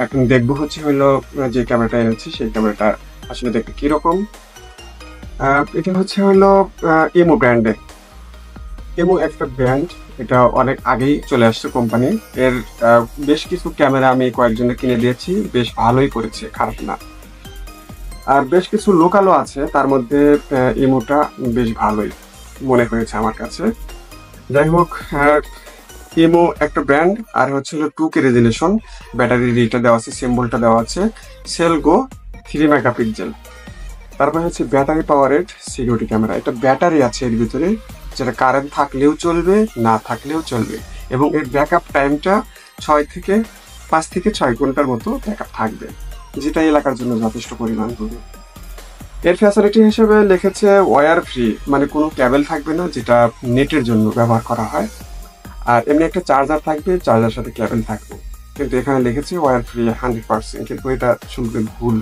এখন দেখবো হচ্ছে হলো যে ক্যামেরাটা এনেছি সেই ক্যামেরাটা আসলে দেখতে কিরকম। এটা হচ্ছে হলো ইমো ব্র্যান্ডের। ইমো একটা ব্র্যান্ড, এটা অনেক আগেই চলে আসছে কোম্পানি। এর বেশ কিছু ক্যামেরা আমি কয়েকজনে কিনে দিয়েছি, বেশ ভালোই করেছে, খারাপ না। আর বেশ কিছু লোকালও আছে, তার মধ্যে ইমোটা বেশ ভালোই মনে হয়েছে আমার কাছে। যাই হোক, ইমো একটা ব্র্যান্ড, আর হচ্ছে হলো 2K রেজুলেশন, ব্যাটারি রিটা দেওয়া আছে, সিম্বলটা দেওয়া আছে, সেলগো 3 মেগাপিক্সেল। তারপর হচ্ছে ব্যাটারি পাওয়ারেড সিকিউরিটি ক্যামেরা। এটা ব্যাটারি আছে এর ভিতরে, যেটা কারেন্ট থাকলেও চলবে, না থাকলেও চলবে, এবং এর ব্যাকআপ টাইমটা 5 থেকে 6 ঘন্টার মতো ব্যাকআপ থাকবে, যেটা এলাকার জন্য যথেষ্ট পরিমাণ হবে। এর ফ্যাসিলিটি হিসেবে লিখেছে ওয়্যার ফ্রি, মানে কোনো কেবল থাকবে না, যেটা নেটের জন্য ব্যবহার করা হয়। আর এমনি একটা চার্জার থাকবে, চার্জার সাথে কেবল থাকবে, কিন্তু এখানে লিখেছে ওয়্যার ফ্রি 100%, কিন্তু এটা শুনতে ভুল।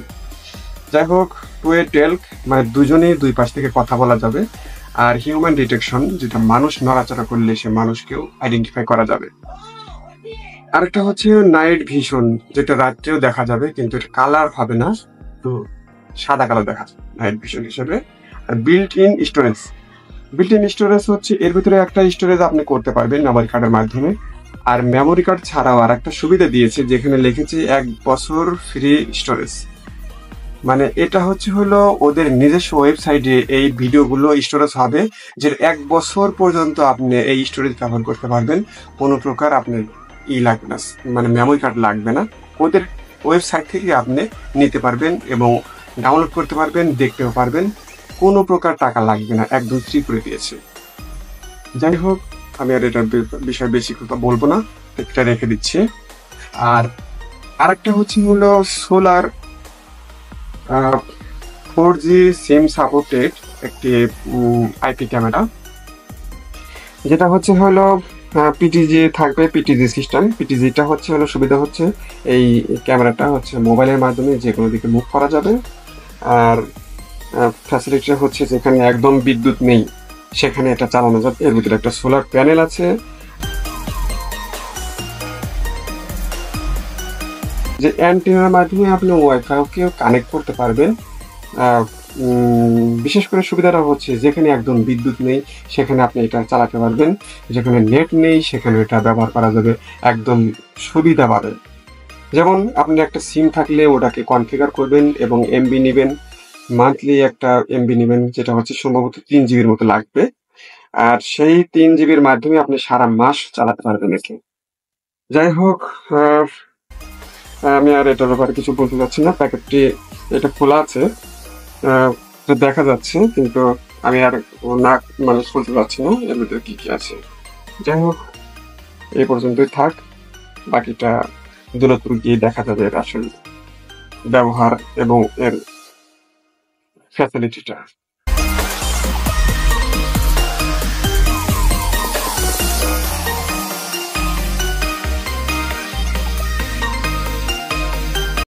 যাই হোক, টু এ টেল, মানে দুজনেই দুই পাশ থেকে কথা বলা যাবে। আর হিউম্যান ডিটেকশন, যেটা মানুষ নড়াচড়া করলে সে মানুষকেও আইডেন্টিফাই করা যাবে। আরেকটা হচ্ছে নাইট ভিশন, যেটা রাত্রেও দেখা যাবে, কিন্তু এটা কালার হবে না, তো সাদা কালো দেখা যাবে নাইট ভিশন হিসেবে। আর বিল্ট ইন স্টোরেজ হচ্ছে এর ভিতরে একটা স্টোরেজ আপনি করতে পারবেন মেমোরি কার্ডের মাধ্যমে। আর মেমোরি কার্ড ছাড়াও আর একটা সুবিধা দিয়েছে, যেখানে লিখেছে 1 বছর ফ্রি স্টোরেজ। মানে এটা হচ্ছে হলো ওদের নিজস্ব ওয়েবসাইটে এই ভিডিওগুলো স্টোরেজ হবে, যে 1 বছর পর্যন্ত আপনি এই স্টোরেজ ব্যবহার করতে পারবেন, কোনো প্রকার আপনার লাগবে না, মানে মেমোরি কার্ড লাগবে না। ওদের ওয়েবসাইট থেকে আপনি নিতে পারবেন এবং ডাউনলোড করতে পারবেন, দেখতেও পারবেন, কোনো প্রকার টাকা লাগবে না, একদম ফ্রি করে দিয়েছে। যাই হোক, আমি আর এটার বিষয়ে বেশি কথা বলবো না, এটা রেখে দিচ্ছি। আর আরেকটা হচ্ছে হলো সোলার 4G সিম সাপোর্টেড একটি আইপি ক্যামেরা, যেটা হচ্ছে হলো পিটিজি থাকবে, পিটিজি সিস্টেম। পিটিজিটা হচ্ছে হলো সুবিধা হচ্ছে এই ক্যামেরাটা হচ্ছে মোবাইলের মাধ্যমে যে কোনো দিকে মুভ করা যাবে। আর ফ্যাসিলিটিটা হচ্ছে যেখানে একদম বিদ্যুৎ নেই সেখানে এটা চালানো যাবে। এর ভিতরে একটা সোলার প্যানেল আছে, যে অ্যান্টেনার মাধ্যমে আপনি ওয়াইফাইকেও কানেক্ট করতে পারবেন। বিশেষ করে সুবিধাটা হচ্ছে যেখানে একদম বিদ্যুৎ নেই সেখানে আপনি এটা চালাতে পারবেন, যেখানে নেট নেই সেখানে এটা ব্যবহার করা যাবে একদম সুবিধা পাবেন। যেমন আপনি একটা সিম থাকলে ওটাকে কনফিগার করবেন এবং এমবি নেবেন, মান্থলি একটা এমবি নেবেন, যেটা হচ্ছে সম্ভবত 3 জিবির মতো লাগবে। আর সেই 3 জিবির মাধ্যমে আপনি সারা মাস চালাতে পারবেন একে। যাই হোক, আমি আর এটার ব্যাপারে কিছু বলতে চাচ্ছি না। প্যাকেটটি এটা খোলা আছে, দেখা যাচ্ছে, কিন্তু আমি আর না মানে খুলতে পারছি না এর ভিতরে কি কি আছে। যাই হোক, এই পর্যন্তই থাক, বাকিটা দূরত্ব গিয়ে দেখা যাবে এর আসল ব্যবহার এবং এর ফ্যাসিলিটিটা।